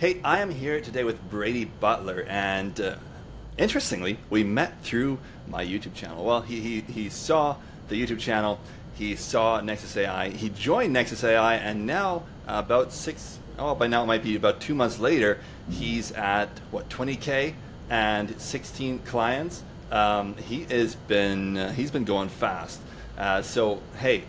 Hey, I am here today with Brady Butler, and interestingly, we met through my YouTube channel. Well, he saw the YouTube channel, he saw Nexis AI, he joined Nexis AI, and now by now it might be about 2 months later, he's at what 20K and 16 clients. He's been going fast. So hey,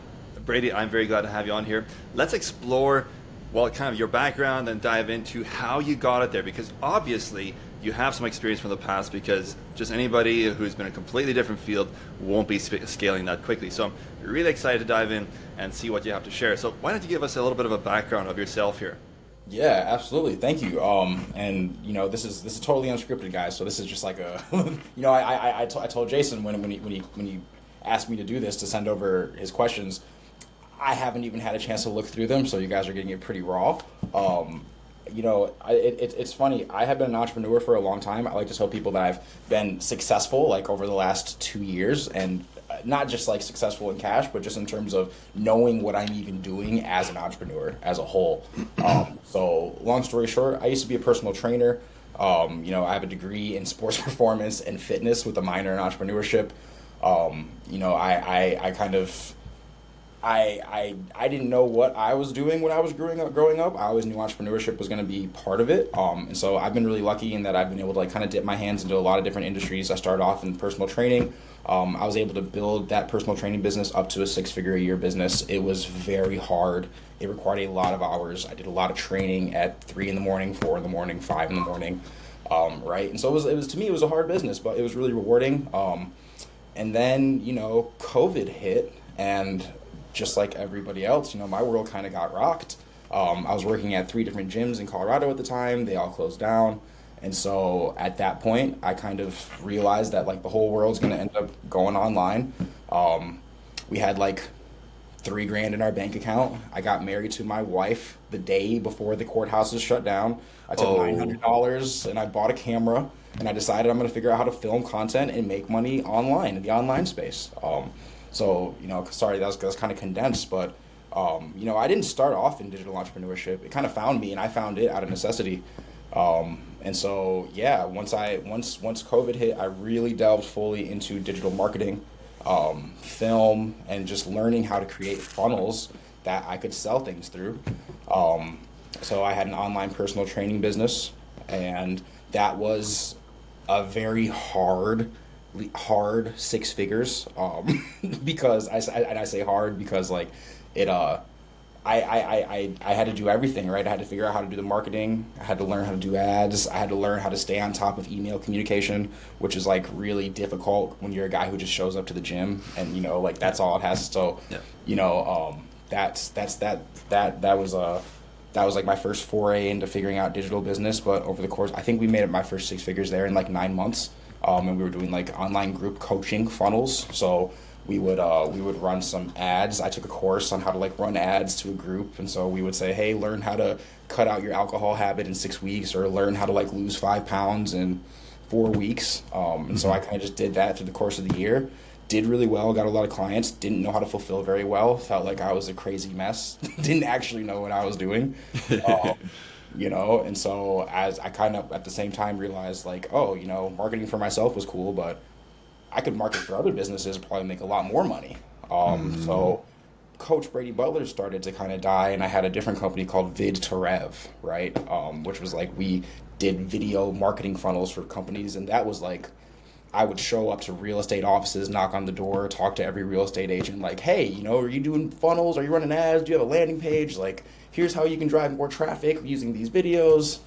Brady, I'm very glad to have you on here. Let's explore, well, kind of your background and dive into how you got it there, because obviously you have some experience from the past, because just anybody who's been in a completely different field won't be scaling that quickly. So I'm really excited to dive in and see what you have to share. So why don't you give us a little bit of a background of yourself here? Yeah, absolutely. Thank you. And this is totally unscripted, guys. So this is just like a, I told Jason when he asked me to do this to send over his questions. I haven't even had a chance to look through them, so you guys are getting it pretty raw. It's funny. I have been an entrepreneur for a long time. I like to tell people that I've been successful like over the last 2 years, and not just like successful in cash, but just in terms of knowing what I'm even doing as an entrepreneur as a whole. So long story short, I used to be a personal trainer. I have a degree in sports performance and fitness with a minor in entrepreneurship. I kind of I didn't know what I was doing when I was growing up. I always knew entrepreneurship was going to be part of it. And so I've been really lucky in that I've been able to like kind of dip my hands into a lot of different industries. I started off in personal training. I was able to build that personal training business up to a six-figure a year business. It was very hard. It required a lot of hours. I did a lot of training at 3 in the morning, 4 in the morning, 5 in the morning. Right. And so it was to me, it was a hard business, but it was really rewarding. And then, COVID hit, and just like everybody else, my world kind of got rocked. I was working at 3 different gyms in Colorado at the time. They all closed down. And so at that point, I kind of realized that like the whole world's going to end up going online. We had like 3 grand in our bank account. I got married to my wife the day before the courthouses shut down. I took $900 and I bought a camera, and I decided I'm going to figure out how to film content and make money online in the online space. Sorry, that was kind of condensed, but I didn't start off in digital entrepreneurship. It kind of found me, and I found it out of necessity. And so, yeah, once COVID hit, I really delved fully into digital marketing, film, and just learning how to create funnels that I could sell things through. So I had an online personal training business, and that was a very hard 6 figures, because I say hard because like it I had to do everything, right. I had to figure out how to do the marketing. I had to learn how to do ads. I had to learn how to stay on top of email communication, which is like really difficult when you're a guy who just shows up to the gym and like that's all it has. So yeah. That was like my first foray into figuring out digital business. But over the course, I think we made it my first 6 figures there in like 9 months. And we were doing like online group coaching funnels. So we would run some ads. I took a course on how to like run ads to a group, and so we would say, hey, learn how to cut out your alcohol habit in 6 weeks, or learn how to like lose 5 pounds in 4 weeks. And so I kind of just did that through the course of the year. Did really well, got a lot of clients. Didn't know how to fulfill very well. Felt like I was a crazy mess. Didn't actually know what I was doing. And so as I kind of at the same time realized like, marketing for myself was cool, but I could market for other businesses and probably make a lot more money. So Coach Brady Butler started to kind of die, and I had a different company called Vid to Rev, right? Which was like we did video marketing funnels for companies, and that was like I would show up to real estate offices, knock on the door, talk to every real estate agent, like, hey, are you doing funnels? Are you running ads? Do you have a landing page? Like, here's how you can drive more traffic using these videos.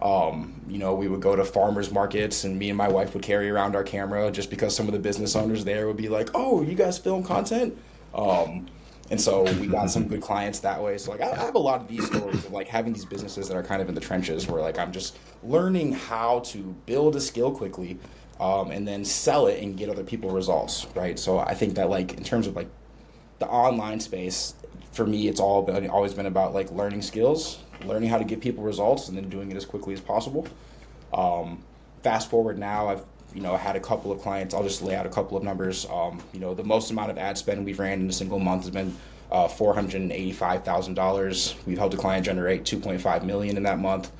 We would go to farmers markets, and me and my wife would carry around our camera just because some of the business owners there would be like, oh, you guys film content? And so we got some good clients that way. So like I have a lot of these stories of like having these businesses that are kind of in the trenches where like I'm just learning how to build a skill quickly, and then sell it and get other people results, right? So I think that like in terms of like the online space, for me, it's always been about like learning skills, learning how to get people results, and then doing it as quickly as possible. Fast forward now, I've had a couple of clients. I'll just lay out a couple of numbers. The most amount of ad spend we've ran in a single month has been $485,000. We've helped a client generate $2.5 million in that month.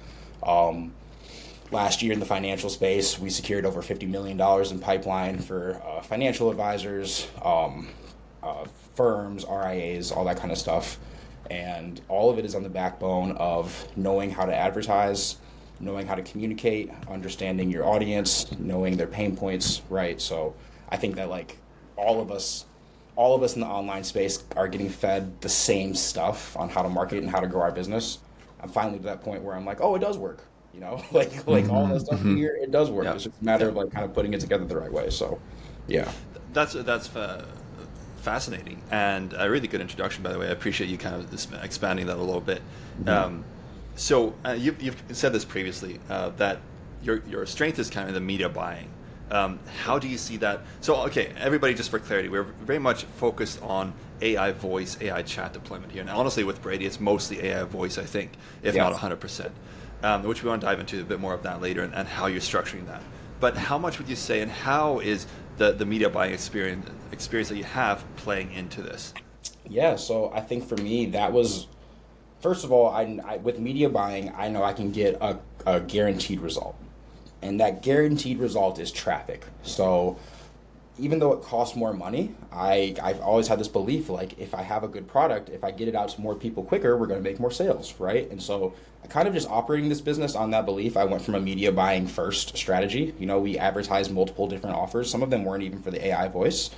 Last year in the financial space, we secured over $50 million in pipeline for financial advisors, firms, RIAs, all that kind of stuff. And all of it is on the backbone of knowing how to advertise, knowing how to communicate, understanding your audience, knowing their pain points, right? So I think that like all of us in the online space are getting fed the same stuff on how to market and how to grow our business. I'm finally to that point where I'm like, oh, it does work. You know, like all that stuff you hear, it does work. Yeah. It's just a matter of like kind of putting it together the right way. So, yeah. That's fascinating and a really good introduction, by the way. I appreciate you kind of expanding that a little bit. So you've said this previously, that your strength is kind of the media buying. How do you see that? So, okay, everybody, just for clarity, we're very much focused on AI voice, AI chat deployment here. And honestly, with Brady, it's mostly AI voice, I think, if not 100%, which we want to dive into a bit more of that later and how you're structuring that. But how much would you say, and how is the media buying experience that you have playing into this? Yeah, so I think for me, that was, first of all, I with media buying, I know I can get a guaranteed result. And that guaranteed result is traffic. So even though it costs more money, I've always had this belief, like if I have a good product, if I get it out to more people quicker, we're going to make more sales, right? And so I kind of just operating this business on that belief. I went from a media buying first strategy. You know, we advertised multiple different offers. Some of them weren't even for the AI voice.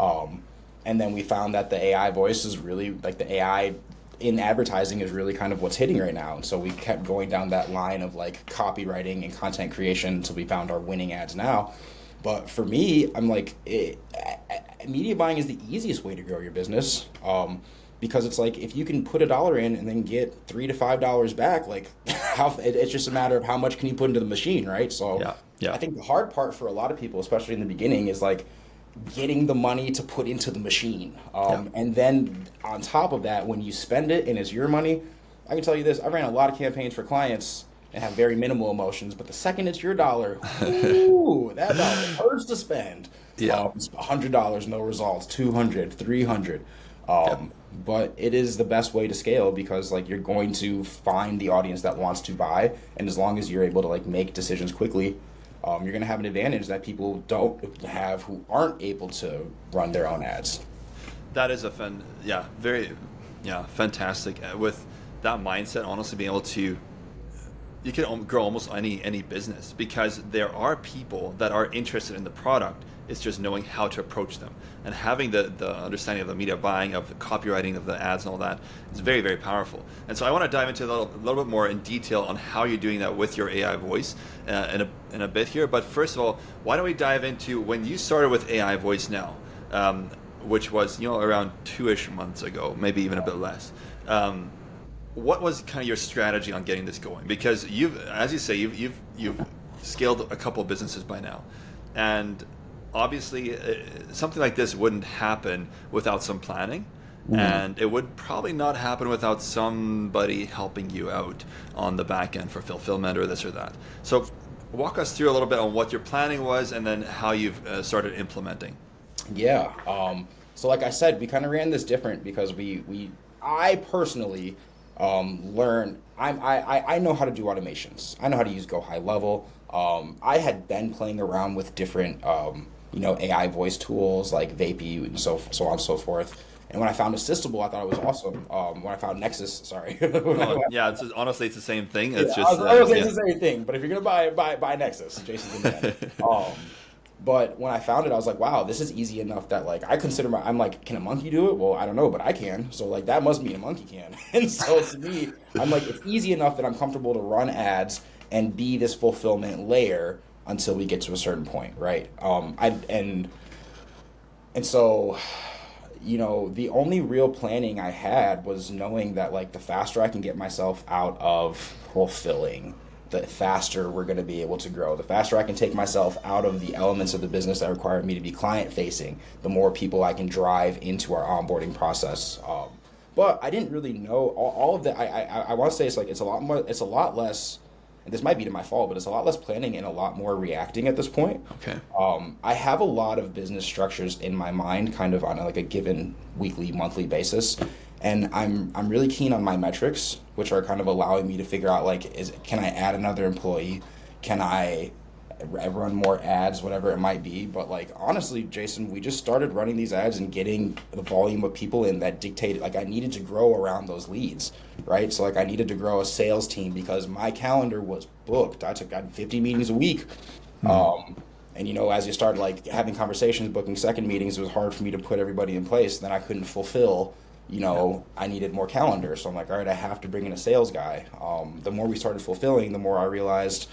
And then we found that the AI voice is really, like the AI in advertising is really kind of what's hitting right now. And so we kept going down that line of like copywriting and content creation until we found our winning ads now. But for me, I'm like, media buying is the easiest way to grow your business, because it's like if you can put $1 in and then get $3 to $5 back, like it's just a matter of how much can you put into the machine, right? So Yeah. I think the hard part for a lot of people, especially in the beginning, is like getting the money to put into the machine, and then on top of that, when you spend it and it's your money, I can tell you this: I ran a lot of campaigns for clients and have very minimal emotions, but the second it's your dollar, ooh, that dollar hurts to spend. Yeah. $100, no results, 200, 300. But it is the best way to scale because like you're going to find the audience that wants to buy, and as long as you're able to like make decisions quickly, you're going to have an advantage that people don't have who aren't able to run their own ads. That is fantastic. With that mindset, honestly, being able to, you can grow almost any business because there are people that are interested in the product. It's just knowing how to approach them and having the understanding of the media buying, of the copywriting of the ads and all that is very, very powerful. And so I want to dive into a little bit more in detail on how you're doing that with your AI voice in a bit here. But first of all, why don't we dive into when you started with AI voice now, which was around 2-ish months ago, maybe even a bit less. What was kind of your strategy on getting this going? Because as you say, you've scaled a couple of businesses by now, and obviously something like this wouldn't happen without some planning, and it would probably not happen without somebody helping you out on the back end for fulfillment or this or that. So walk us through a little bit on what your planning was and then how you've started implementing. Yeah. So like I said, we kind of ran this different because I personally learn. I know how to do automations. I know how to use HighLevel. I had been playing around with different AI voice tools like Vapey and so on and so forth. And when I found Assistable, I thought it was awesome. When I found Nexis, sorry. Honestly, it's the same thing. It's the same thing. But if you're gonna buy Nexis, Jason's in the But when I found it, I was like, wow, this is easy enough that like I'm like, can a monkey do it? Well, I don't know, but I can. So like that must mean a monkey can. And so to me, I'm like, it's easy enough that I'm comfortable to run ads and be this fulfillment layer until we get to a certain point, right? So the only real planning I had was knowing that like the faster I can get myself out of fulfilling, the faster we're going to be able to grow. The faster I can take myself out of the elements of the business that require me to be client facing, the more people I can drive into our onboarding process. But I didn't really know all of that. I want to say it's a lot less, and this might be to my fault, but it's a lot less planning and a lot more reacting at this point. Okay. I have a lot of business structures in my mind kind of on like a given weekly, monthly basis. And I'm really keen on my metrics, which are kind of allowing me to figure out like, can I add another employee? Can I run more ads, whatever it might be? But like honestly, Jason, we just started running these ads and getting the volume of people in that dictated, like I needed to grow around those leads, right? So like I needed to grow a sales team because my calendar was booked. I had 50 meetings a week. And as you start like having conversations, booking second meetings, it was hard for me to put everybody in place. Then I couldn't fulfill. I needed more calendar. So I'm like, all right, I have to bring in a sales guy. The more we started fulfilling, the more I realized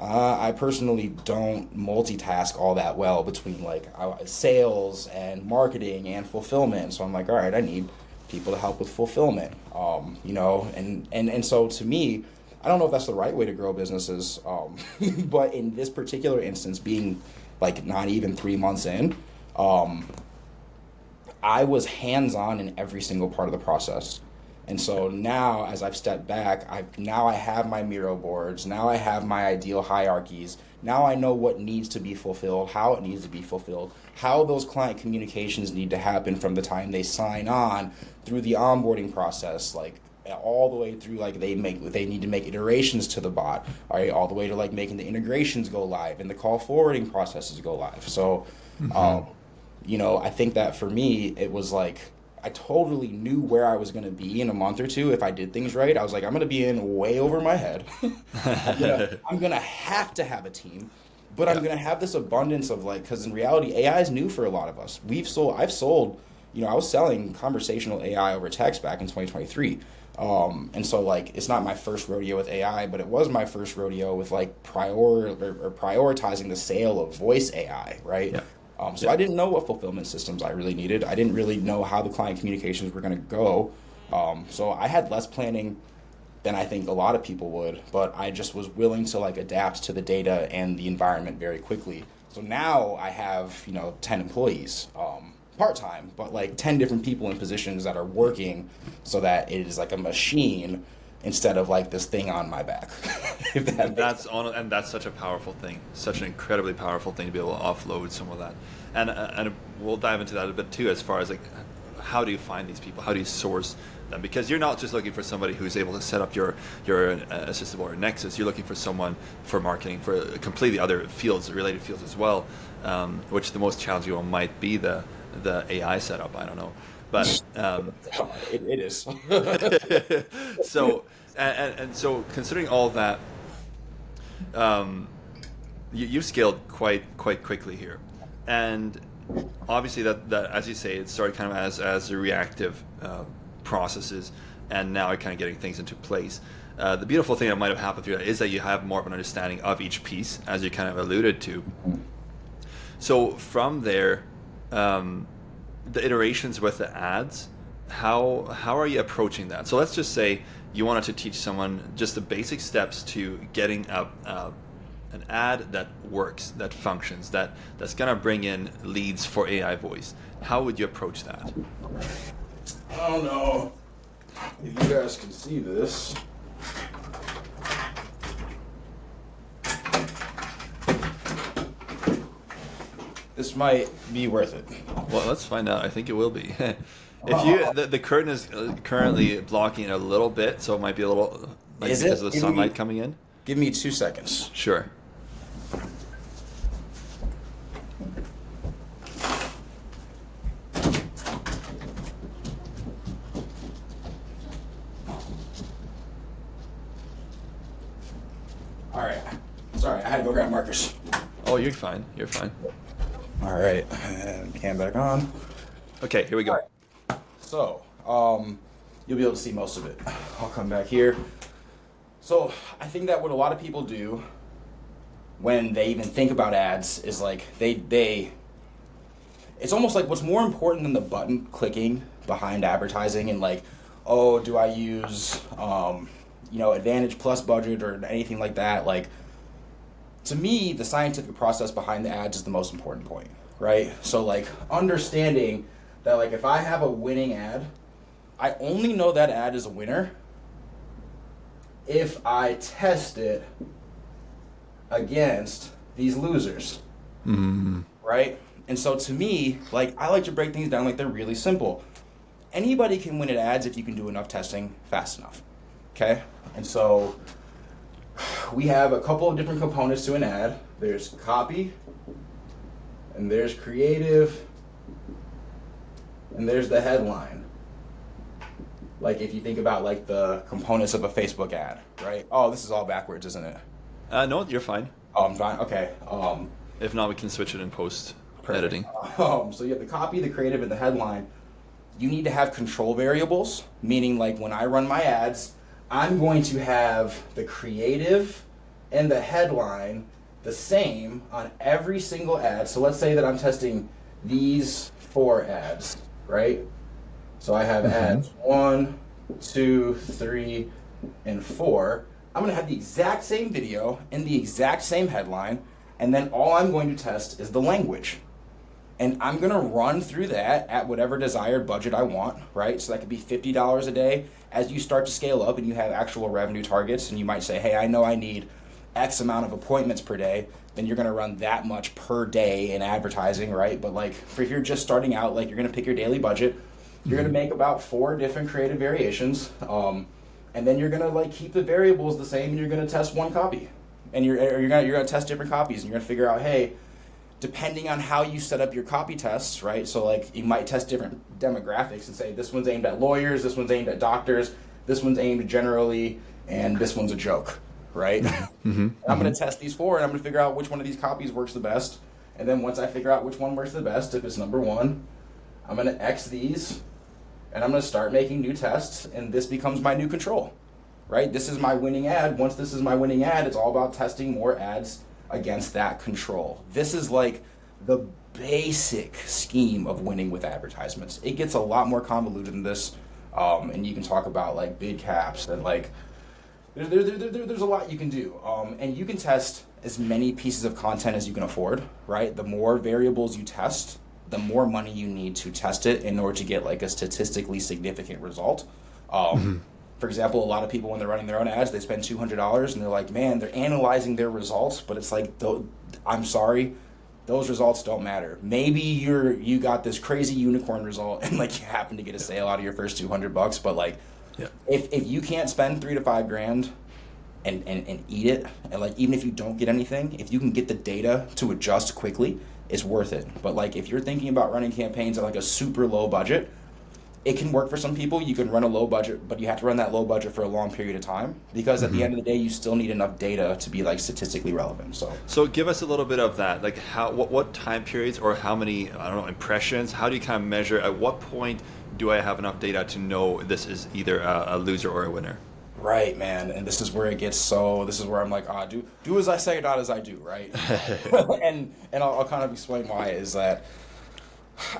I personally don't multitask all that well between like sales and marketing and fulfillment. So I'm like, all right, I need people to help with fulfillment. And so to me, I don't know if that's the right way to grow businesses, but in this particular instance, being like not even 3 months in, I was hands-on in every single part of the process. And so now, as I've stepped back, I have my Miro boards. Now I have my ideal hierarchies. Now I know what needs to be fulfilled, how it needs to be fulfilled, how those client communications need to happen from the time they sign on through the onboarding process, like all the way through like they need to make iterations to the bot, all right, all the way to like making the integrations go live and the call forwarding processes go live. So, I think that for me, it was like I totally knew where I was going to be in a month or two if I did things right. I was like, I'm going to be in way over my head. I'm going to have to have a team, but I'm going to have this abundance of like, because in reality, AI is new for a lot of us. I've sold, I was selling conversational AI over text back in 2023. And so like, it's not my first rodeo with AI, but it was my first rodeo with like prioritizing the sale of voice AI, right? Yeah. I didn't know what fulfillment systems I really needed. I didn't really know how the client communications were going to go. So I had less planning than I think a lot of people would, but I just was willing to like adapt to the data and the environment very quickly. So now I have, 10 employees, part-time, but like 10 different people in positions that are working so that it is like a machine instead of like this thing on my back. And that's such a powerful thing, such an incredibly powerful thing to be able to offload some of that. And we'll dive into that a bit too, as far as like how do you find these people, how do you source them? Because you're not just looking for somebody who's able to set up your assistable or Nexis. You're looking for someone for marketing, for completely other fields, related fields as well, which the most challenging one might be the AI setup. I don't know. But it is. So so considering all that, you've scaled quite quickly here, and obviously that as you say, it started kind of as a reactive processes, and now you're kind of getting things into place. The beautiful thing that might have happened through that is that you have more of an understanding of each piece, as you kind of alluded to. So from there, the iterations with the ads, how are you approaching that? So let's just say you wanted to teach someone just the basic steps to getting an ad that works, that functions, that's gonna bring in leads for AI voice. How would you approach that? I don't know if you guys can see this. This might be worth it. Well, let's find out. I think it will be. If the curtain is currently blocking it a little bit, so it might be a little like Is because it? of the sunlight coming in. Give me 2 seconds. Sure. All right. Sorry, I had to go grab markers. Oh, you're fine. You're fine. All right, and cam back on. Okay, here we go. Right. So, you'll be able to see most of it. I'll come back here. So, I think that what a lot of people do when they even think about ads is like they it's almost like what's more important than the button clicking behind advertising and like, oh, do I use Advantage Plus budget or anything like that? Like, to me, the scientific process behind the ads is the most important point, right? So like understanding that like if I have a winning ad, I only know that ad is a winner if I test it against these losers, right? And so to me, like I like to break things down like they're really simple. anybody can win at ads if you can do enough testing fast enough. Okay? And so we have a couple of different components to an ad. There's copy, and there's creative, and there's the headline. Like if you think about like the components of a Facebook ad, right? Oh, this is all backwards, isn't it? No, you're fine. Oh, I'm fine. Okay. If not, we can switch it in post editing. So you have the copy, the creative, and the headline. You need to have control variables, meaning like when I run my ads, I'm going to have the creative and the headline the same on every single ad. So let's say that I'm testing these 4 ads, right? So I have ads 1, 2, 3, and 4. I'm going to have the exact same video and the exact same headline, and then all I'm going to test is the language. And I'm going to run through that at whatever desired budget I want, right? So that could be $50 a day. As you start to scale up and you have actual revenue targets, and you might say, hey, I know I need X amount of appointments per day, then you're going to run that much per day in advertising, right? But like if you're just starting out, like you're going to pick your daily budget, you're going to make about 4 different creative variations, and then you're going to like keep the variables the same, and you're going to test one copy, and you're going to test different copies, and you're going to figure out, hey, depending on how you set up your copy tests, right? So like you might test different demographics and say this one's aimed at lawyers, this one's aimed at doctors, this one's aimed generally, and this one's a joke, right? And I'm going to test these 4, and I'm going to figure out which one of these copies works the best. And then once I figure out which one works the best, if it's number 1, I'm going to X these, and I'm going to start making new tests, and this becomes my new control, right? This is my winning ad. Once this is my winning ad, it's all about testing more ads against that control. This is like the basic scheme of winning with advertisements. It gets a lot more convoluted than this, and you can talk about like bid caps and like there's a lot you can do, and you can test as many pieces of content as you can afford, right? The more variables you test, the more money you need to test it in order to get like a statistically significant result. For example, a lot of people when they're running their own ads, they spend $200 and they're like, man, they're analyzing their results, but it's like, I'm sorry, those results don't matter. Maybe you got this crazy unicorn result and like you happen to get a sale out of your first $200, but like, if you can't spend $3 to $5 grand and eat it, and like even if you don't get anything, if you can get the data to adjust quickly, it's worth it. But like if you're thinking about running campaigns at like a super low budget, it can work for some people. You can run a low budget, but you have to run that low budget for a long period of time because at the end of the day, you still need enough data to be like statistically relevant. So give us a little bit of that. Like what time periods or how many, I don't know, impressions? How do you kind of measure at what point do I have enough data to know this is either a loser or a winner? Right, man. And this is where it gets this is where I'm like, do as I say, not as I do, right? and I'll kind of explain why is that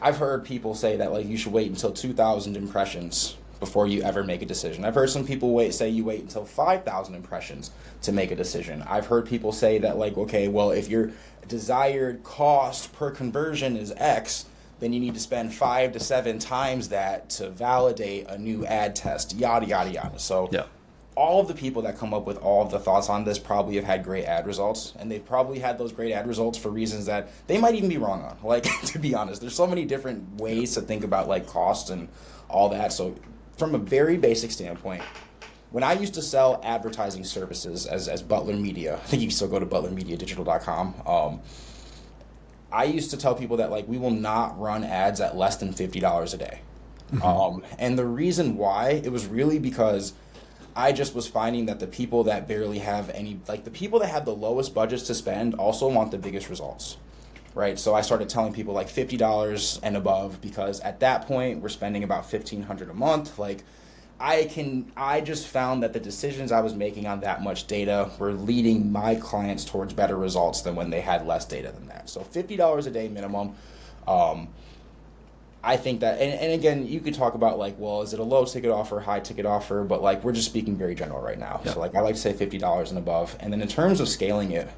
I've heard people say that like you should wait until 2,000 impressions before you ever make a decision. I've heard some people say you wait until 5,000 impressions to make a decision. I've heard people say that like, okay, well, if your desired cost per conversion is X, then you need to spend 5 to 7 times that to validate a new ad test, yada, yada, yada. So all of the people that come up with all of the thoughts on this probably have had great ad results, and they've probably had those great ad results for reasons that they might even be wrong on. Like, to be honest, there's so many different ways to think about like cost and all that. So from a very basic standpoint, when I used to sell advertising services as Butler Media, I think you can still go to butlermediadigital.com. I used to tell people that like we will not run ads at less than $50 a day. And the reason why, it was really because I just was finding that the people that barely have any, like the people that have the lowest budgets to spend also want the biggest results, right? So I started telling people like $50 and above because at that point we're spending about $1,500 a month. Like I just found that the decisions I was making on that much data were leading my clients towards better results than when they had less data than that. So $50 a day minimum. I think that, and again, you could talk about like, well, is it a low ticket offer, high ticket offer? But like, we're just speaking very general right now. So like, I like to say $50 and above. And then in terms of scaling it,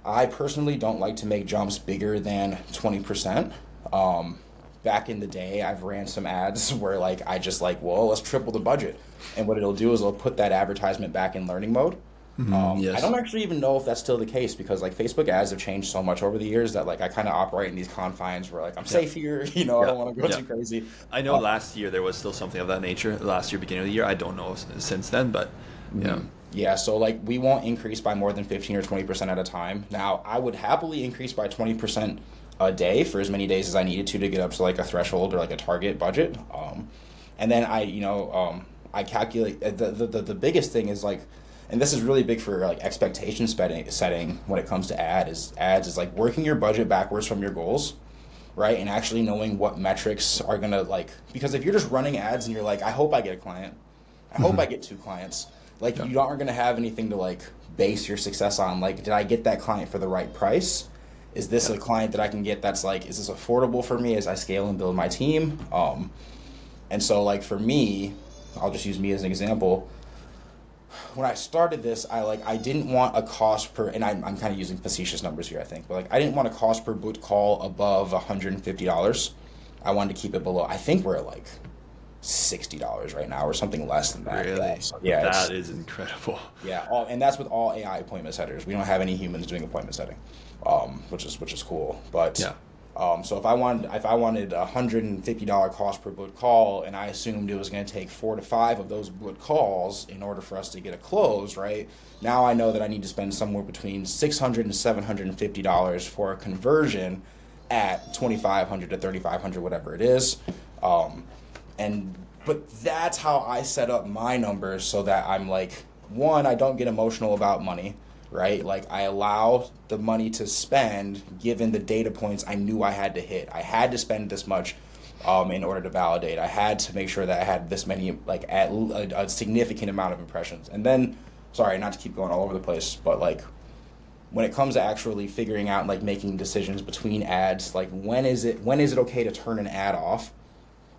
I personally don't like to make jumps bigger than 20%. Back in the day, I've ran some ads where like, I just like, well, let's triple the budget. And what it'll do is it'll put that advertisement back in learning mode. I Yes. don't actually even know if that's still the case because like Facebook ads have changed so much over the years that like I kind of operate in these confines where like I'm Yeah. safe here, you know, I Yeah. don't want to go Yeah. too crazy. I know Uh, last year there was still something of that nature. Last year, beginning of the year, I don't know since then, but yeah. yeah, so like we won't increase by more than 15 or 20% at a time. Now, I would happily increase by 20% a day for as many days as I needed to get up to like a threshold or like a target budget. And then I calculate the biggest thing is like, and this is really big for like expectation setting when it comes to ads is like working your budget backwards from your goals, right? And actually knowing what metrics are gonna like, because if you're just running ads and you're like, I hope I get a client, I hope I get two clients, like Yeah. you aren't gonna have anything to like base your success on. Like, did I get that client for the right price? Is this Yeah. a client that I can get that's like, is this affordable for me as I scale and build my team? And so like for me, I'll just use me as an example. When I started this, I didn't want a cost per, and I'm kind of using facetious numbers here, I think, but like I didn't want a cost per boot call above $150. I wanted to keep it below. I think we're at like $60 right now, or something less than that. Really? So, yeah, That is incredible. yeah, and that's with all AI appointment setters. We don't have any humans doing appointment setting, which is cool. But Yeah. so if I wanted $150 cost per book call, and I assumed it was going to take 4 to 5 of those book calls in order for us to get a close, right? Now I know that I need to spend somewhere between $600 and $750 for a conversion at 2,500 to 3,500, whatever it is. And but that's how I set up my numbers so that I'm like, one, I don't get emotional about money, right? Like I allow the money to spend given the data points I knew I had to hit. I had to spend this much in order to validate. I had to make sure that I had this many, like at a significant amount of impressions. And then, sorry, not to keep going all over the place, but like when it comes to actually figuring out like making decisions between ads, like when is it okay to turn an ad off?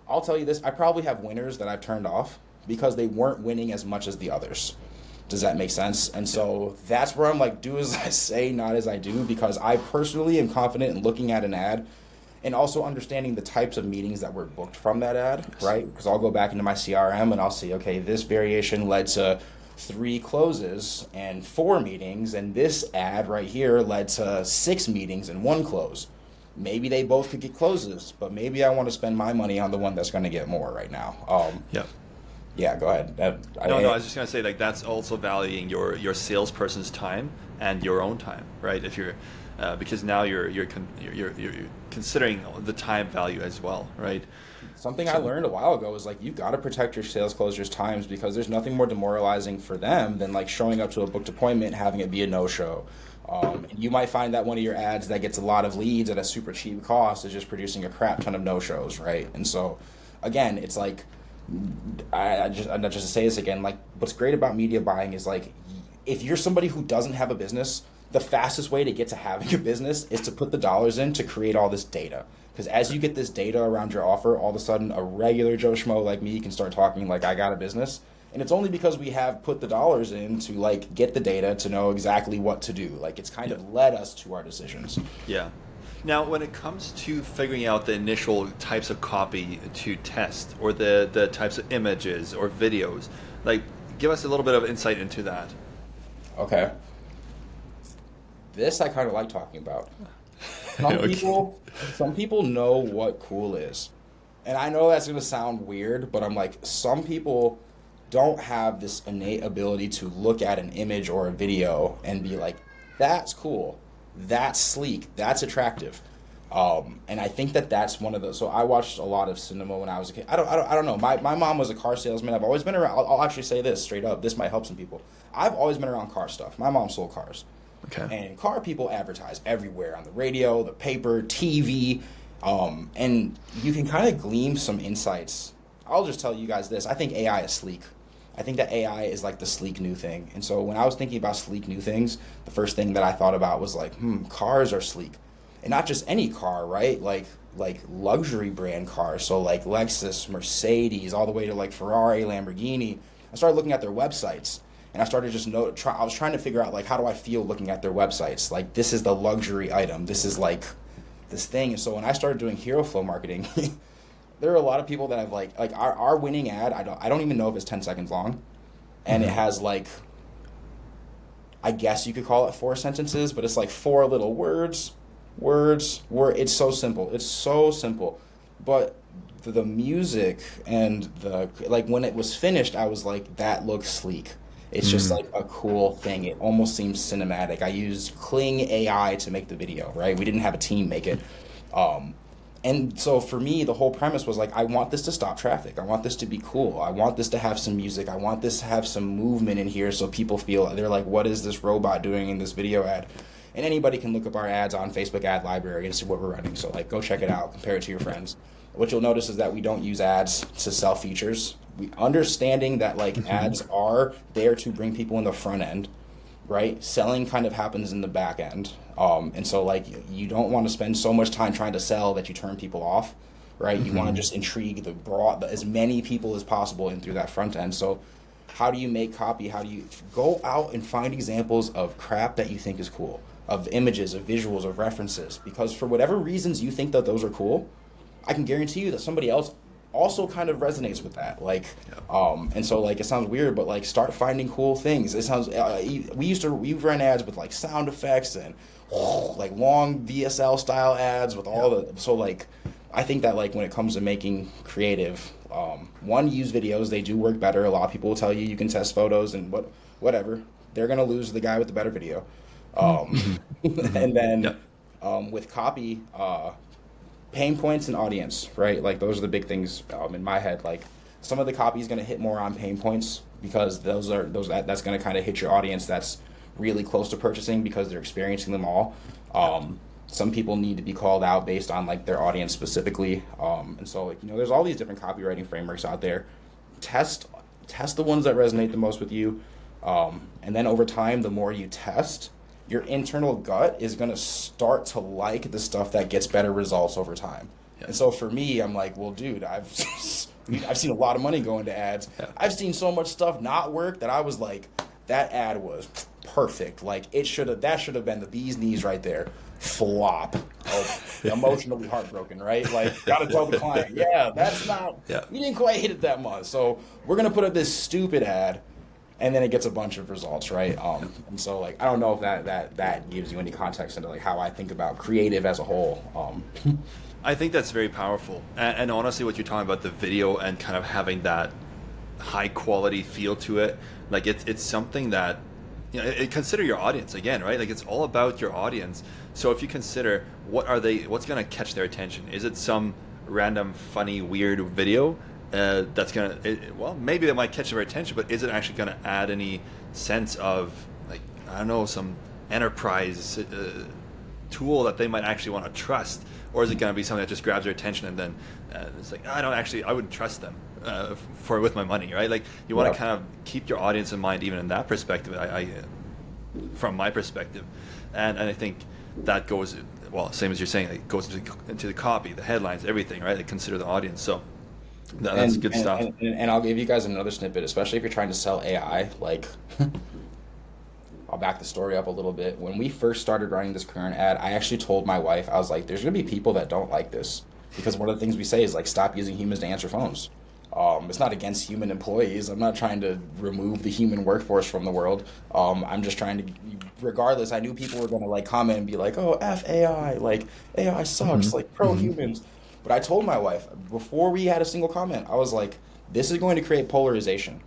I'll tell you this, I probably have winners that I've turned off because they weren't winning as much as the others. Does that make sense? And so that's where I'm like, do as I say, not as I do, because I personally am confident in looking at an ad and also understanding the types of meetings that were booked from that ad, right? Because I'll go back into my CRM and I'll see, okay, this variation led to 3 closes and 4 meetings, and this ad right here led to 6 meetings and 1 close. Maybe they both could get closes, but maybe I want to spend my money on the one that's going to get more right now. Yeah. Yeah, go ahead. No, I was just gonna say like that's also valuing your salesperson's time and your own time, right? If you're because now you're considering the time value as well, right? Something I learned a while ago is like you've got to protect your sales closers' times because there's nothing more demoralizing for them than like showing up to a booked appointment and having it be a no-show. You might find that one of your ads that gets a lot of leads at a super cheap cost is just producing a crap ton of no-shows, right? And so, again, it's like I'm not just to say this again. Like, what's great about media buying is like, if you're somebody who doesn't have a business, the fastest way to get to having a business is to put the dollars in to create all this data. Because as you get this data around your offer, all of a sudden a regular Joe Schmo like me can start talking like I got a business. And it's only because we have put the dollars in to like get the data to know exactly what to do. Like it's kind of led us to our decisions. Yeah. Now, when it comes to figuring out the initial types of copy to test, or the types of images or videos, like give us a little bit of insight into that. Okay. This I kind of like talking about. Some Okay. some people know what cool is. And I know that's going to sound weird, but I'm like, some people don't have this innate ability to look at an image or a video and be like, that's cool, that's sleek, that's attractive. And I think that that's one of those. So I watched a lot of cinema when I was a kid. I don't know. My mom was a car salesman. I've always been around. I'll actually say this straight up. This might help some people. I've always been around car stuff. My mom sold cars. Okay. And car people advertise everywhere on the radio, the paper, TV, and you can kind of glean some insights. I'll just tell you guys this. I think AI is sleek. I think that AI is like the sleek new thing. And so when I was thinking about sleek new things, the first thing that I thought about was like, cars are sleek. And not just any car, right? Like luxury brand cars. So like Lexus, Mercedes, all the way to like Ferrari, Lamborghini. I started looking at their websites. And I started just I was trying to figure out like how do I feel looking at their websites? Like this is the luxury item. This is like this thing. And so when I started doing hero flow marketing, there are a lot of people that have like our winning ad. I don't even know if it's 10 seconds long, and it has like I guess you could call it 4 sentences, but it's like four little words, word. It's so simple. It's so simple. But the music and the like when it was finished, I was like, that looks sleek. It's just Mm. like a cool thing. It almost seems cinematic. I used Kling AI to make the video, right? We didn't have a team make it. Um, and so for me, the whole premise was like, I want this to stop traffic. I want this to be cool. I want this to have some music. I want this to have some movement in here so people feel they're like, what is this robot doing in this video ad? And anybody can look up our ads on Facebook ad library and see what we're running. So like, go check it out, compare it to your friends. What you'll notice is that we don't use ads to sell features. We understanding that like ads are there to bring people in the front end, right? Selling kind of happens in the back end. And so like you don't want to spend so much time trying to sell that you turn people off, right? You want to just intrigue as many people as possible in through that front end. So how do you make copy? How do you go out and find examples of crap that you think is cool, of images, of visuals, of references? Because for whatever reasons you think that those are cool, I can guarantee you that somebody else also kind of resonates with that. Like, and so like it sounds weird, but like start finding cool things. It sounds we've run ads with like sound effects and like long VSL style ads with all the so like I think that like when it comes to making creative, one, use videos. They do work better. A lot of people will tell you you can test photos and whatever. They're gonna lose the guy with the better video. And then with copy, pain points and audience, right? Like those are the big things in my head. Like some of the copy is going to hit more on pain points because that's going to kind of hit your audience that's really close to purchasing because they're experiencing them all. Some people need to be called out based on like their audience specifically. And so like, there's all these different copywriting frameworks out there. Test the ones that resonate the most with you. And then over time, the more you test, your internal gut is going to start to like the stuff that gets better results over time. And so for me, I'm like, well, dude, I've seen a lot of money go into ads. I've seen so much stuff not work that I was like, that ad was perfect. Like that should have been the bee's knees right there. Flop. Oh, emotionally heartbroken, right? Like, gotta tell the client, we didn't quite hit it that much. So we're gonna put up this stupid ad. And then it gets a bunch of results, right? And so, like, I don't know if that gives you any context into like how I think about creative as a whole. I think that's very powerful. And honestly, what you're talking about, the video and kind of having that high quality feel to it, like it's something that, consider your audience again, right? Like it's all about your audience. So if you consider what's going to catch their attention? Is it some random, funny, weird video? That's maybe that might catch their attention, but is it actually going to add any sense of, like, I don't know, some enterprise tool that they might actually want to trust, or is it going to be something that just grabs their attention and then it's like, I wouldn't trust them with my money, right? Like you want to kind of keep your audience in mind even in that perspective. From my perspective, and I think that goes same as you're saying, it goes into the copy, the headlines, everything, right? Like consider the audience. So. That's good stuff. And I'll give you guys another snippet, especially if you're trying to sell AI. Like, I'll back the story up a little bit. When we first started running this current ad, I actually told my wife, I was like, there's going to be people that don't like this. Because one of the things we say is, like, stop using humans to answer phones. It's not against human employees. I'm not trying to remove the human workforce from the world. I'm just trying to, regardless, I knew people were going to, like, comment and be like, oh, F AI. Like, AI sucks. Like, pro-humans. But I told my wife, before we had a single comment, I was like, this is going to create polarization.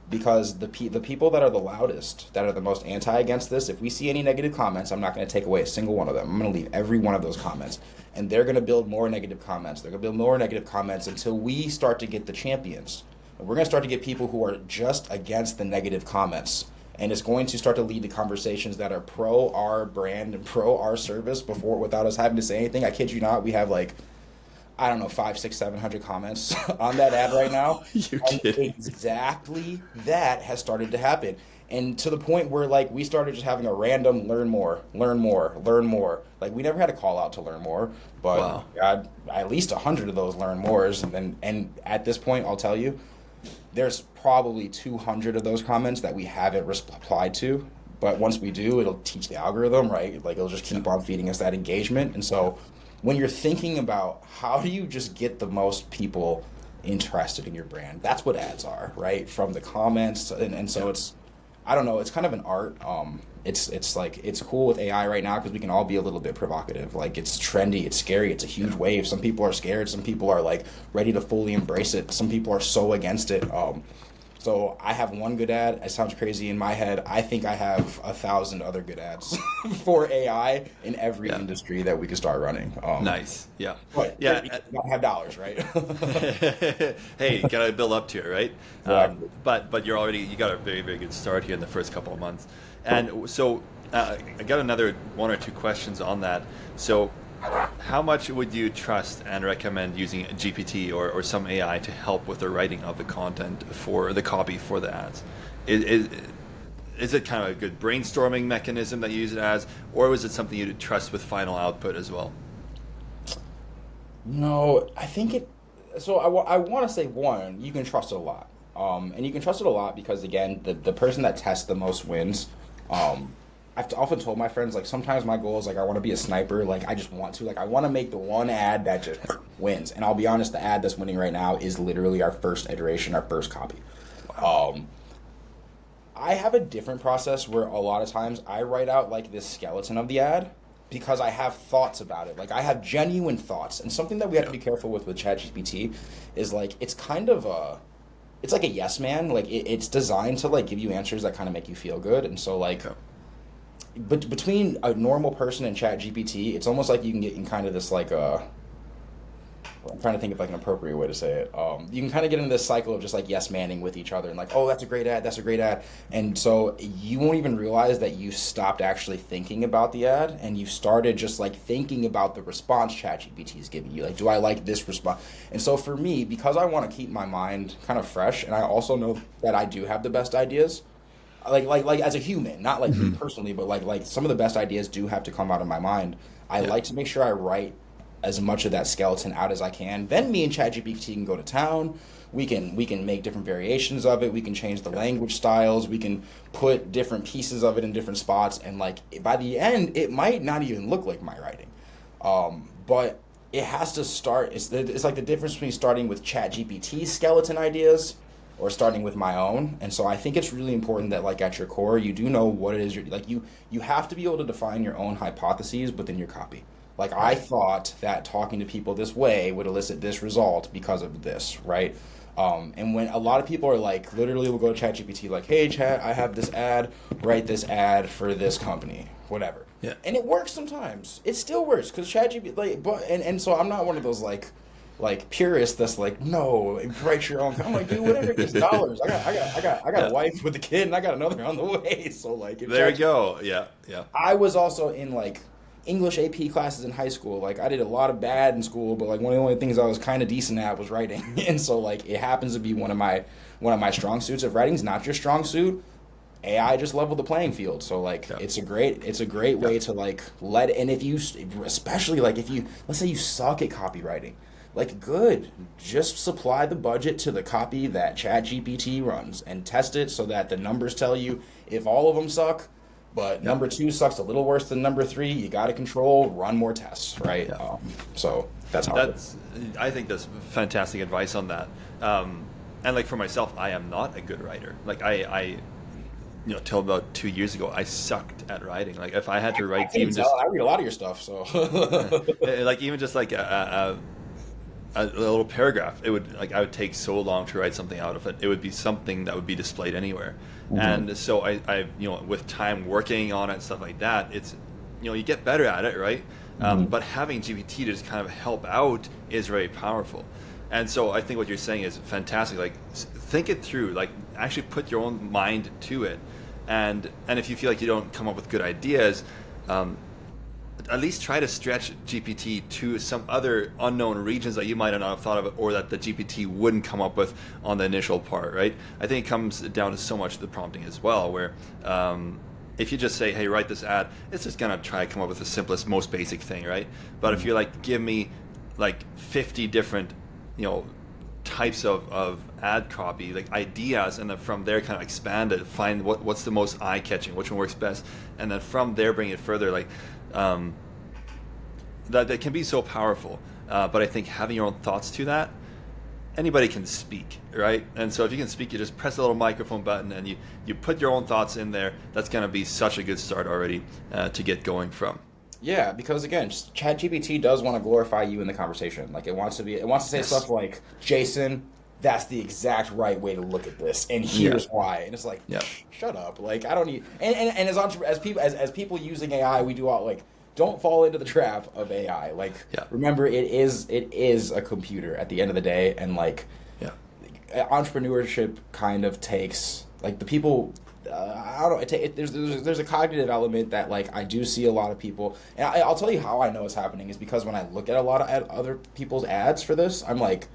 Because the people that are the loudest, that are the most anti against this, if we see any negative comments, I'm not going to take away a single one of them. I'm going to leave every one of those comments. And they're going to build more negative comments. They're going to build more negative comments until we start to get the champions. And we're going to start to get people who are just against the negative comments. And it's going to start to lead to conversations that are pro our brand and pro our service without us having to say anything. I kid you not, we have like, I don't know, 500, 600, 700 comments on that ad right now. You're kidding. Exactly that has started to happen. And to the point where, like, we started just having a random learn more. Like, we never had a call out to learn more, but at least 100 of those learn mores. And at this point, I'll tell you, there's probably 200 of those comments that we haven't replied to. But once we do, it'll teach the algorithm, right? Like, it'll just keep on feeding us that engagement. And so when you're thinking about how do you just get the most people interested in your brand, that's what ads are, right? From the comments. And so it's, I don't know. It's kind of an art. It's like it's cool with AI right now because we can all be a little bit provocative. Like it's trendy, it's scary, it's a huge wave. Some people are scared, some people are like ready to fully embrace it. Some people are so against it. So I have one good ad. It sounds crazy in my head. I think I have 1,000 other good ads for AI in every industry that we could start running. Nice. Yeah. But Yeah. you gotta have dollars, right? Hey, you gotta build up to it, right? Exactly. But you got a very, very good start here in the first couple of months. And so I got another one or two questions on that. So how much would you trust and recommend using GPT or some AI to help with the writing of the content for the copy for the ads? Is it kind of a good brainstorming mechanism that you use it as, or was it something you'd trust with final output as well? No, I think it. So I want to say one, you can trust it a lot. And you can trust it a lot because again, the person that tests the most wins. I've often told my friends like sometimes my goal is like I want to be a sniper. Like I just want to like I want to make the one ad that just wins. And I'll be honest, the ad that's winning right now is literally our first iteration, our first copy. I have a different process where a lot of times I write out like this skeleton of the ad because I have thoughts about it. Like I have genuine thoughts. And something that we have to be careful with ChatGPT is like it's kind of it's like a yes man. Like it's designed to like give you answers that kind of make you feel good. And so like but between a normal person and ChatGPT, it's almost like you can get in kind of this like I'm trying to think of like an appropriate way to say it. You can kind of get into this cycle of just like yes manning with each other and like, oh, that's a great ad, that's a great ad. And so you won't even realize that you stopped actually thinking about the ad and you started just like thinking about the response ChatGPT is giving you. Like, do I like this response? And so for me, because I want to keep my mind kind of fresh and I also know that I do have the best ideas, like as a human, not like me personally, but like some of the best ideas do have to come out of my mind. I like to make sure I write as much of that skeleton out as I can. Then me and ChatGPT can go to town. We can make different variations of it. We can change the language styles. We can put different pieces of it in different spots. And like by the end, it might not even look like my writing. But it has to start. It's like the difference between starting with ChatGPT's skeleton ideas or starting with my own. And so I think it's really important that like at your core, you do know what it is you're like. You have to be able to define your own hypotheses within your copy. Like I thought that talking to people this way would elicit this result because of this, right? And when a lot of people are like, literally will go to ChatGPT like, hey Chat, I have this ad, write this ad for this company, whatever. Yeah. And it works sometimes. It still works because ChatGPT, like, but and so I'm not one of those like purists that's like, no, write your own. I'm like, dude, whatever gets dollars. I got a wife with a kid and I got another on the way. So like, if There we go. Yeah, yeah. I was also in like English AP classes in high school. Like I did a lot of bad in school, but like one of the only things I was kind of decent at was writing. And so like it happens to be one of my strong suits. If writing's not your strong suit, AI just leveled the playing field. So like it's a great way to like and if you especially like if you let's say you suck at copywriting, like good, just supply the budget to the copy that ChatGPT runs and test it so that the numbers tell you if all of them suck. But number 2 sucks a little worse than number 3. You got to control, run more tests, right? Yeah. So that's how. I think that's fantastic advice on that. And like for myself, I am not a good writer. Like I till about 2 years ago, I sucked at writing. Like if I had to write, I read a lot of your stuff, so like even just like a little paragraph, it would I would take so long to write something out of it. It would be something that would be displayed anywhere. And so I with time working on it and stuff like that, it's you get better at it, right? But having GPT to just kind of help out is very powerful. And so I think what you're saying is fantastic. Like think it through, like actually put your own mind to it, and if you feel like you don't come up with good ideas, at least try to stretch GPT to some other unknown regions that you might not have thought of, or that the GPT wouldn't come up with on the initial part, right? I think it comes down to so much the prompting as well, where if you just say, hey, write this ad, it's just going to try to come up with the simplest, most basic thing, right? But if you're like, give me like 50 different, types of ad copy, like ideas, and then from there kind of expand it, find what's the most eye-catching, which one works best, and then from there bring it further, like that can be so powerful. But I think having your own thoughts to that anybody can speak, right? And so if you can speak, you just press the little microphone button and you put your own thoughts in there. That's going to be such a good start already to get going from. Yeah, because again, just ChatGPT does want to glorify you in the conversation. Like it wants to say stuff like, Jason, that's the exact right way to look at this, and here's why. And it's like, shut up. Like I don't need. And as people using AI, we do all like, don't fall into the trap of AI. Like remember, it is a computer at the end of the day, and like entrepreneurship kind of takes like the people. I don't know. There's a cognitive element that like I do see a lot of people, and I'll tell you how I know it's happening is because when I look at a lot of other people's ads for this, I'm like,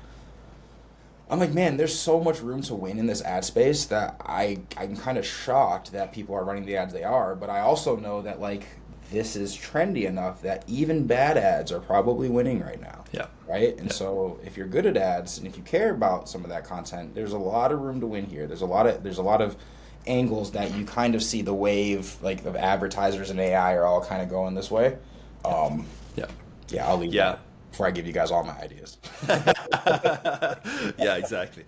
man, there's so much room to win in this ad space that I'm kind of shocked that people are running the ads they are. But I also know that like this is trendy enough that even bad ads are probably winning right now. Yeah. Right. And so if you're good at ads and if you care about some of that content, there's a lot of room to win here. There's a lot of angles that you kind of see the wave like of advertisers and AI are all kind of going this way. I'll leave that before I give you guys all my ideas. Yeah, exactly.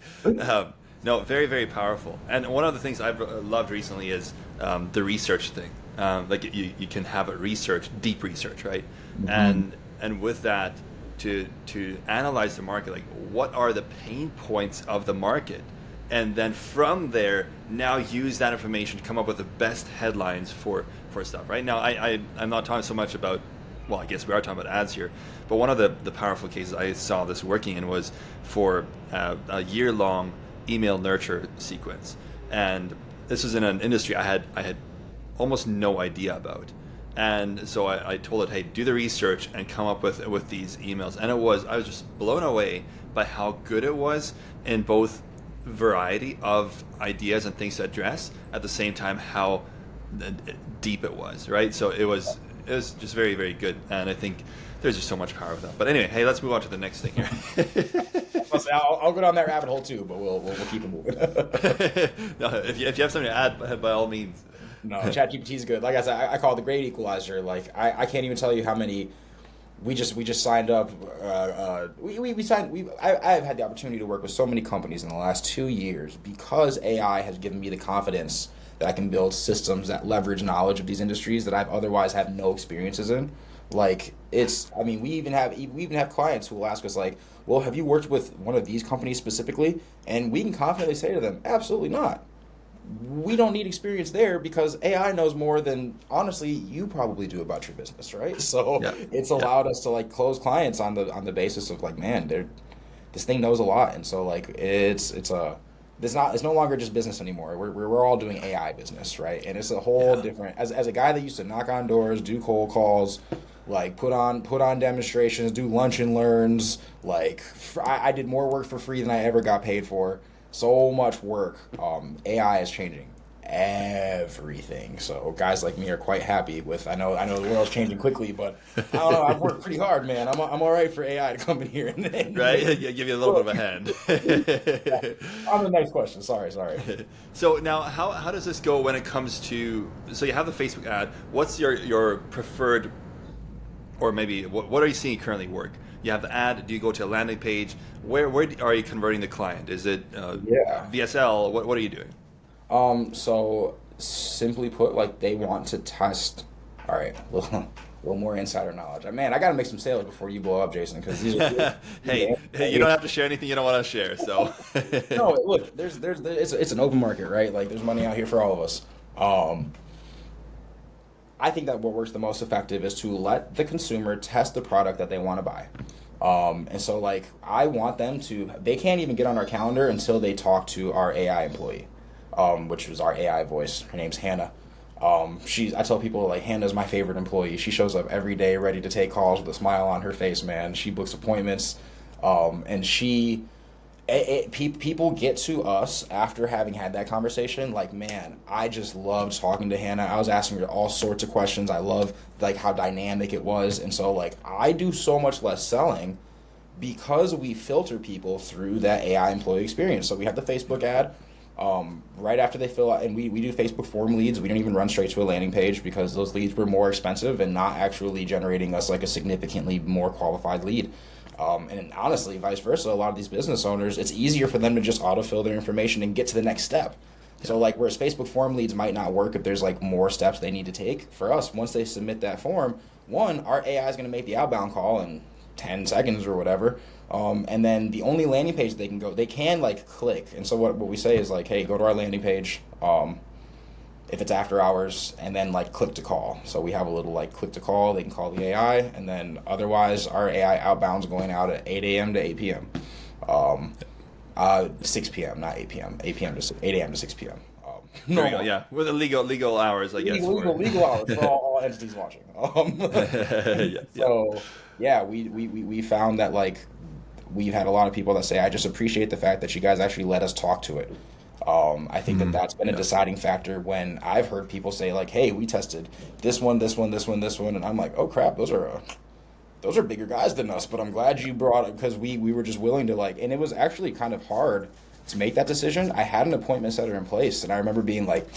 No, very, very powerful. And one of the things I've loved recently is the research thing. Like you can have it research, deep research, right? Mm-hmm. And with that, to analyze the market, like what are the pain points of the market? And then from there, now use that information to come up with the best headlines for stuff. Right now, I'm not talking so much about, well, I guess we are talking about ads here, but one of the powerful cases I saw this working in was for a year-long email nurture sequence. And this was in an industry I had almost no idea about. And so I told it, hey, do the research and come up with these emails. And I was just blown away by how good it was in both variety of ideas and things to address, at the same time how deep it was, right? So it was just very, very good, and I think there's just so much power with that. But anyway, hey, let's move on to the next thing here. I'll go down that rabbit hole too, but we'll keep it moving. No, if you have something to add, by all means. No, ChatGPT is good. Like I said, I call it the great equalizer. Like I can't even tell you how many. We just signed up. I've had the opportunity to work with so many companies in the last 2 years because AI has given me the confidence that I can build systems that leverage knowledge of these industries that I've otherwise have no experiences in. Like we even have clients who will ask us like, well, have you worked with one of these companies specifically? And we can confidently say to them, absolutely not. We don't need experience there because AI knows more than, honestly, you probably do about your business, right? So it's allowed us to like close clients on the basis of like, man, this thing knows a lot, and so like it's no longer just business anymore. We're all doing AI business, right? And it's a whole different. As a guy that used to knock on doors, do cold calls, like put on demonstrations, do lunch and learns, like I did more work for free than I ever got paid for. So much work. AI is changing everything. So guys like me are quite happy with. I know the world's changing quickly, but I don't know. I've worked pretty hard, man. I'm all right for AI to come in here and right. Yeah, give you a little bit of a hand. On the next question. Sorry. So now, how does this go when it comes to? So you have the Facebook ad. What's your preferred, or maybe what are you seeing currently work? You have the ad. Do you go to a landing page? Where are you converting the client? Is it VSL? What are you doing? So simply put, like they want to test. All right, a little more insider knowledge. Man, I got to make some sales before you blow up, Jason, because these are. hey, you don't have to share anything you don't want to share. So. No, look, it's an open market, right? Like there's money out here for all of us. I think that what works the most effective is to let the consumer test the product that they want to buy. And so like I want them to, they can't even get on our calendar until they talk to our AI employee, which was our AI voice. Her name's Hannah. I tell people like Hannah's my favorite employee. She shows up every day ready to take calls with a smile on her face, man. She books appointments. And people get to us after having had that conversation like, man, I just loved talking to Hannah. I was asking her all sorts of questions. I love like how dynamic it was. And so like I do so much less selling because we filter people through that AI employee experience. So we have the Facebook ad right after they fill out, and we do Facebook form leads. We don't even run straight to a landing page because those leads were more expensive and not actually generating us like a significantly more qualified lead. And honestly, vice versa, a lot of these business owners, it's easier for them to just autofill their information and get to the next step. So like whereas Facebook form leads might not work if there's like more steps they need to take, for us, once they submit that form, one, our AI is going to make the outbound call in 10 seconds or whatever. And then the only landing page they can go, they can like click. And so what we say is like, hey, go to our landing page. If it's after hours, and then like click to call. So we have a little like click to call, they can call the AI, and then otherwise our AI outbound's going out at 8 a.m. to 8 p.m. 6 p.m., not 8 p.m. 8 p.m. to 8 a.m. to 6 p.m. There we go, yeah. With the legal hours, I guess. Legal hours for all entities watching. So yeah, we found that like we've had a lot of people that say, I just appreciate the fact that you guys actually let us talk to it. I think that's been a deciding factor when I've heard people say like, hey, we tested this one, and I'm like, oh crap, those are bigger guys than us, but I'm glad you brought it, because we were just willing to like, and it was actually kind of hard to make that decision. I had an appointment setter in place, and I remember being like,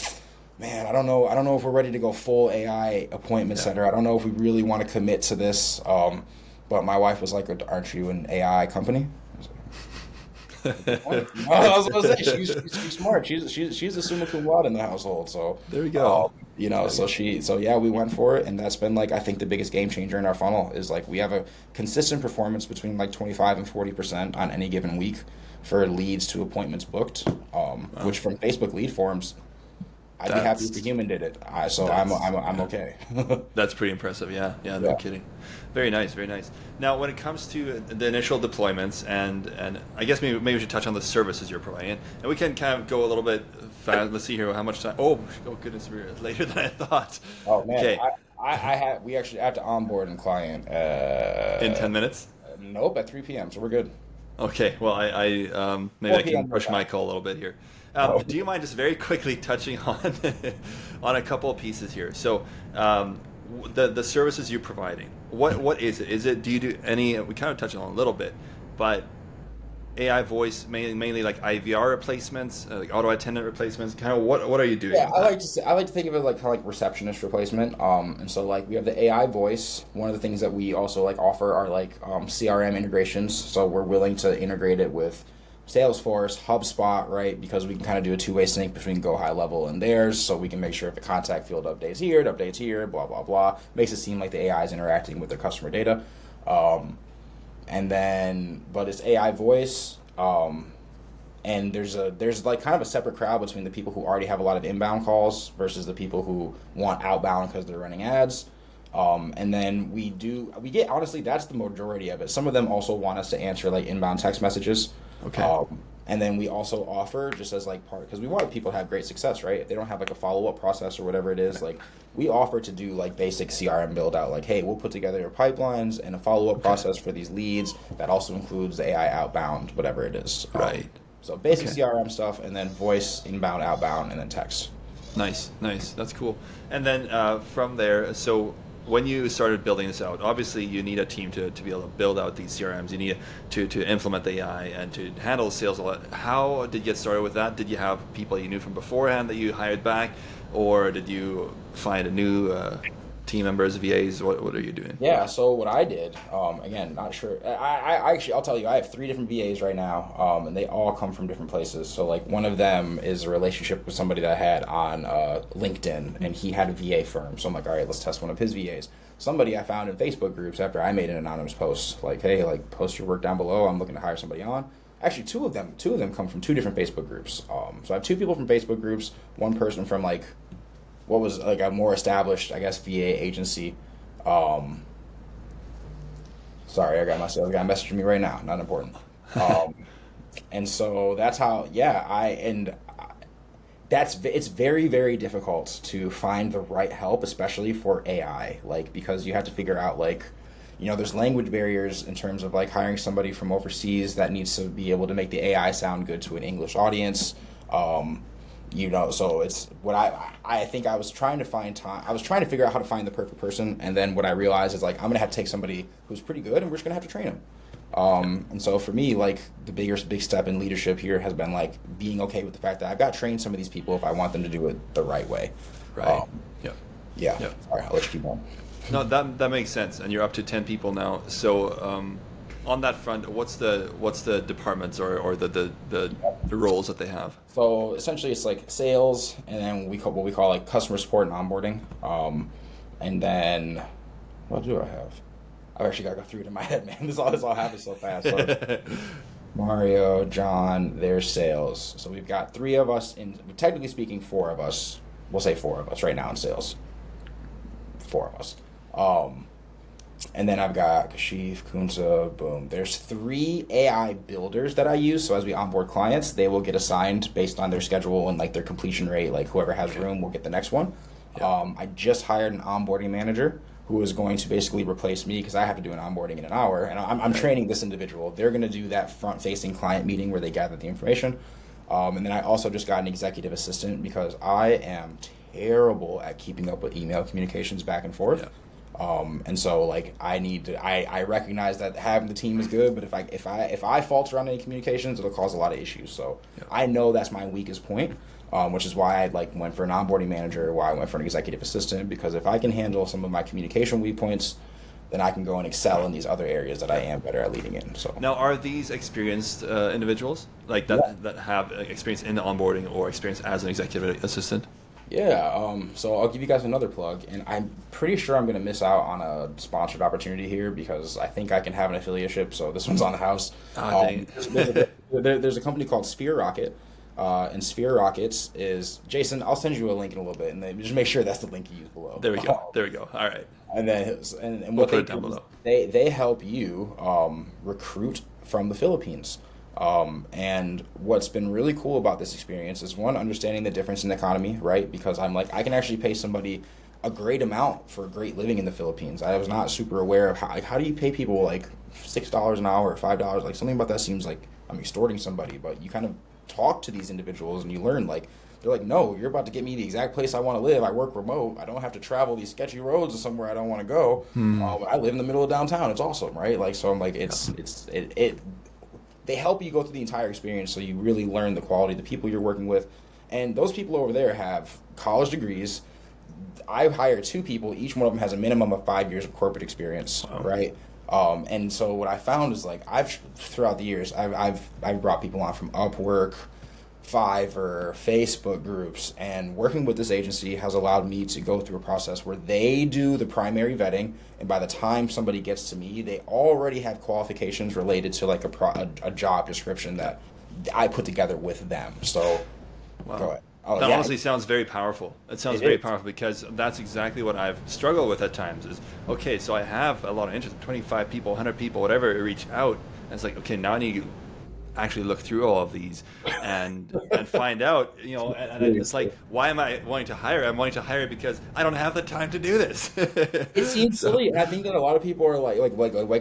man, I don't know if we're ready to go full AI appointment setter. I don't know if we really want to commit to this. But my wife was like, aren't you an AI company? I was gonna say she's smart. She's a summa cum laude in the household. So there we go. We went for it, and that's been like I think the biggest game changer in our funnel is like we have a consistent performance between like 25 and 40% on any given week for leads to appointments booked. Which from Facebook lead forms, I'd be happy if the human did it. I'm okay. That's pretty impressive. Yeah, no kidding. Very nice, very nice. Now, when it comes to the initial deployments, and I guess maybe we should touch on the services you're providing, and we can kind of go a little bit fast. Let's see here how much time. Oh goodness, we're later than I thought. Oh man, okay. We actually have to onboard a client in 10 minutes. Nope, at 3 p.m. So we're good. Okay, well I maybe I can push my call a little bit here. Do you mind just very quickly touching on on a couple of pieces here? So, the services you're providing, what is it? Is it, do you do any? We kind of touched on it a little bit, but AI voice mainly like IVR replacements, like auto attendant replacements. Kind of what are you doing? Yeah, I like to think of it like kind of like receptionist replacement. And so like we have the AI voice. One of the things that we also like offer are like CRM integrations. So we're willing to integrate it with Salesforce, HubSpot, right? Because we can kind of do a two-way sync between Go HighLevel and theirs, so we can make sure if the contact field updates here, blah, blah, blah. Makes it seem like the AI is interacting with their customer data. And then, but it's AI voice, and there's like kind of a separate crowd between the people who already have a lot of inbound calls versus the people who want outbound because they're running ads. And then we get, honestly, that's the majority of it. Some of them also want us to answer like inbound text messages. Okay. And then we also offer, just as like part, because we want people to have great success, right? If they don't have like a follow-up process or whatever it is, like we offer to do like basic CRM build out, like, hey, we'll put together your pipelines and a follow-up process for these leads that also includes the AI outbound, whatever it is. Right. So basic CRM stuff, and then voice, inbound, outbound, and then text. Nice. That's cool. And then from there, so when you started building this out, obviously you need a team to be able to build out these CRMs. You need to implement the AI and to handle sales a lot. How did you get started with that? Did you have people you knew from beforehand that you hired back, or did you find a new team members, VAs? What are you doing? Yeah, so what I did, again, not sure. I actually, I'll tell you, I have 3 different VAs right now, and they all come from different places. So like one of them is a relationship with somebody that I had on LinkedIn, and he had a VA firm. So I'm like, all right, let's test one of his VAs. Somebody I found in Facebook groups after I made an anonymous post, like, hey, like post your work down below. I'm looking to hire somebody on. Actually, two of them come from 2 different Facebook groups. So I have 2 people from Facebook groups, one person from like what was like a more established, I guess, VA agency. Sorry, I got my sales guy messaging me right now. Not important. And so that's how, it's very, very difficult to find the right help, especially for AI, like, because you have to figure out, like, you know, there's language barriers in terms of like hiring somebody from overseas that needs to be able to make the AI sound good to an English audience. You know, so it's what I think I was trying to find time. I was trying to figure out how to find the perfect person, and then what I realized is like I'm gonna have to take somebody who's pretty good, and we're just gonna have to train him. And so for me, like the big step in leadership here has been like being okay with the fact that I've got to train some of these people if I want them to do it the right way. Right. Yeah. All right, I'll let you keep going. No, that makes sense, and you're up to 10 people now. So on that front, what's the departments or the roles that they have? So essentially, it's like sales, and then what we call like customer support and onboarding. And then what do I have? I've actually got to go through it in my head, man. This all happens so fast. So Mario, John, there's sales. So we've got three of us in. Technically speaking, four of us. We'll say four of us right now in sales. Four of us. And then I've got Kashif, Kunza, boom. There's 3 AI builders that I use. So as we onboard clients, they will get assigned based on their schedule and like their completion rate. Like whoever has room will get the next one. Yeah. I just hired an onboarding manager who is going to basically replace me because I have to do an onboarding in an hour. And I'm training this individual. They're going to do that front-facing client meeting where they gather the information. And then I also just got an executive assistant because I am terrible at keeping up with email communications back and forth. Yeah. And so like I recognize that having the team is good, but if I falter on any communications, it'll cause a lot of issues. So yeah. I know that's my weakest point, which is why I went for an onboarding manager, why I went for an executive assistant, because if I can handle some of my communication weak points, then I can go and excel in these other areas that I am better at leading in. So now, are these experienced individuals like that that have experience in the onboarding or experience as an executive assistant? Yeah, so I'll give you guys another plug, and I'm pretty sure I'm going to miss out on a sponsored opportunity here because I think I can have an affiliateship, so this one's on the house. There's a company called Sphere Rocket, and Sphere Rockets is, Jason, I'll send you a link in a little bit, and then just make sure that's the link you use below. There we go. All right. And then and what we'll put it down below. They help you recruit from the Philippines. And what's been really cool about this experience is one, understanding the difference in economy, right? Because I'm like, I can actually pay somebody a great amount for great living in the Philippines. I was not super aware of how do you pay people like $6 an hour or $5? Like something about that seems like I'm extorting somebody, but you kind of talk to these individuals and you learn like, they're like, no, you're about to get me the exact place I want to live. I work remote. I don't have to travel these sketchy roads to somewhere I don't want to go. I live in the middle of downtown. It's awesome, right? Like, so I'm like, they help you go through the entire experience so you really learn the quality of the people you're working with. And those people over there have college degrees. I've hired 2 people. Each one of them has a minimum of 5 years of corporate experience, right? And so what I found is like throughout the years, I've brought people on from Upwork, Fiverr, Facebook groups, and working with this agency has allowed me to go through a process where they do the primary vetting, and by the time somebody gets to me, they already have qualifications related to like a job description that I put together with them. So, wow. Go ahead. That honestly sounds very powerful. It sounds very powerful because that's exactly what I've struggled with at times is, okay, so I have a lot of interest, 25 people, 100 people, whatever, reach out, and it's like, okay, now I need to actually look through all of these and find out, and it's like, why am I wanting to hire? I'm wanting to hire because I don't have the time to do this. It seems silly, and I think that a lot of people are like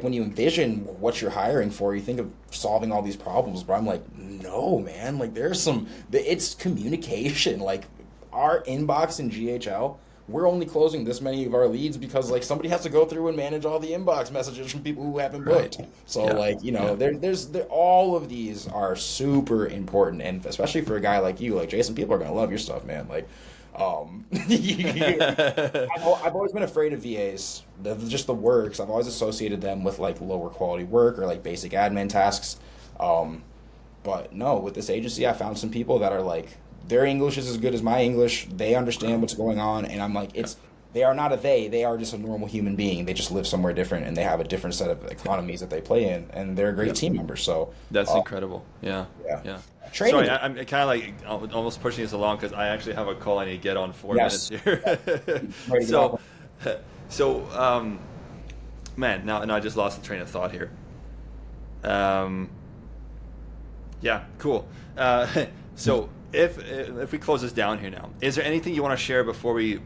when you envision what you're hiring for, you think of solving all these problems, but I'm like, no, man, like it's communication. Like our inbox in GHL, we're only closing this many of our leads because like somebody has to go through and manage all the inbox messages from people who haven't booked. Right. So there's all of these are super important, and especially for a guy like you, like Jason, people are gonna love your stuff, man. Like, I've always been afraid of VAs, just the works. I've always associated them with like lower quality work or like basic admin tasks. But no, with this agency, I found some people that are like, their English is as good as my English. They understand what's going on, and I'm like, they are not they are just a normal human being. They just live somewhere different, and they have a different set of economies that they play in, and they're great team members. So that's incredible. Yeah. Training. Sorry, I'm kind of like almost pushing this along because I actually have a call I need to get on 4 minutes here. So, man, now I just lost the train of thought here. Yeah, cool. So. If we close this down here now, is there anything you want to share before we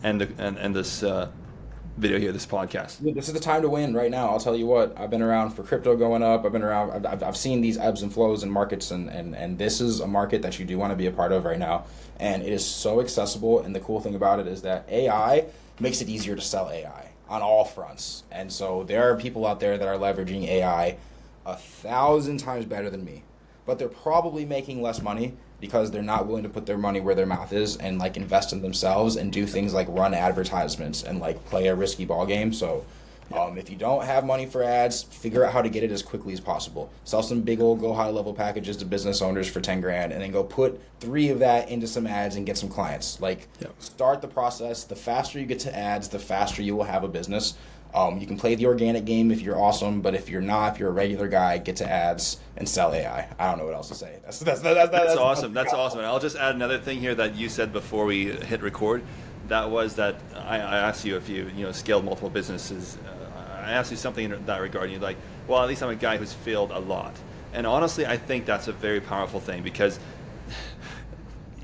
end this video here, this podcast? This is the time to win right now. I'll tell you what. I've been around for crypto going up. I've been around. I've seen these ebbs and flows in markets, and this is a market that you do want to be a part of right now. And it is so accessible. And the cool thing about it is that AI makes it easier to sell AI on all fronts. And so there are people out there that are leveraging AI 1,000 times better than me, but they're probably making less money because they're not willing to put their money where their mouth is and like invest in themselves and do things like run advertisements and like play a risky ball game. So If you don't have money for ads, figure out how to get it as quickly as possible. Sell some big old go high level packages to business owners for 10 grand, and then go put 3 of that into some ads and get some clients. Like, Yep. start the process. The faster you get to ads, the faster you will have a business. You can play the organic game if you're awesome, but if you're not, if you're a regular guy, get to ads and sell AI. I don't know what else to say. That's Awesome. That's awesome. And I'll just add another thing here that you said before we hit record. That was that I asked you if you scaled multiple businesses. I asked you something in that regard. And you're like, well, at least I'm a guy who's failed a lot. And honestly, I think that's a very powerful thing because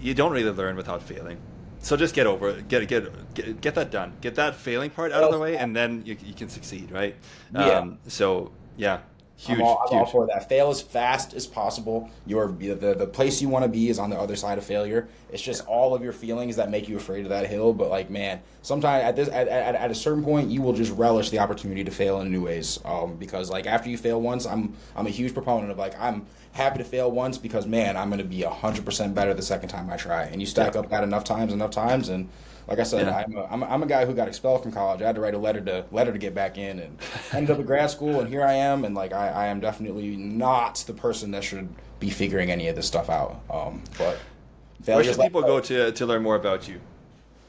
you don't really learn without failing. So just get over it. Get that done. Get that failing part out of the way, and then you can succeed, right? Yeah. So yeah, huge. I'm all huge. for that. Fail as fast as possible. The place you want to be is on the other side of failure. It's just all of your feelings that make you afraid of that hill. But like, man, sometimes at a certain point, you will just relish the opportunity to fail in new ways. Because like after you fail once, I'm a huge proponent of like I'm happy to fail once because man, I'm going to be 100% better the second time I try. And you stack up that enough times, and like I said, I'm a guy who got expelled from college. I had to write a letter to get back in, and ended up at grad school, and here I am. And like I am definitely not the person that should be figuring any of this stuff out. But where should people go to learn more about you?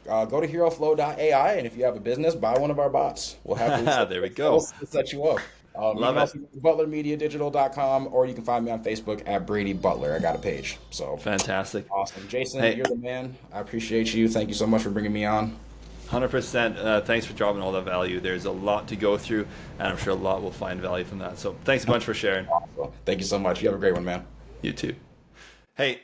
Go to heroflow.ai, and if you have a business, buy one of our bots. We'll have there we go. Set you up. Love you can it. also go to butlermediadigital.com, or you can find me on Facebook at Brady Butler. I got a page. So Fantastic. awesome, Jason. Hey. You're the man. I appreciate you. Thank you so much for bringing me on. 100%. Thanks for dropping all the value. There's a lot to go through, and I'm sure a lot will find value from that. So thanks a bunch for sharing. Awesome. Thank you so much. You have a great one, man. You too. Hey.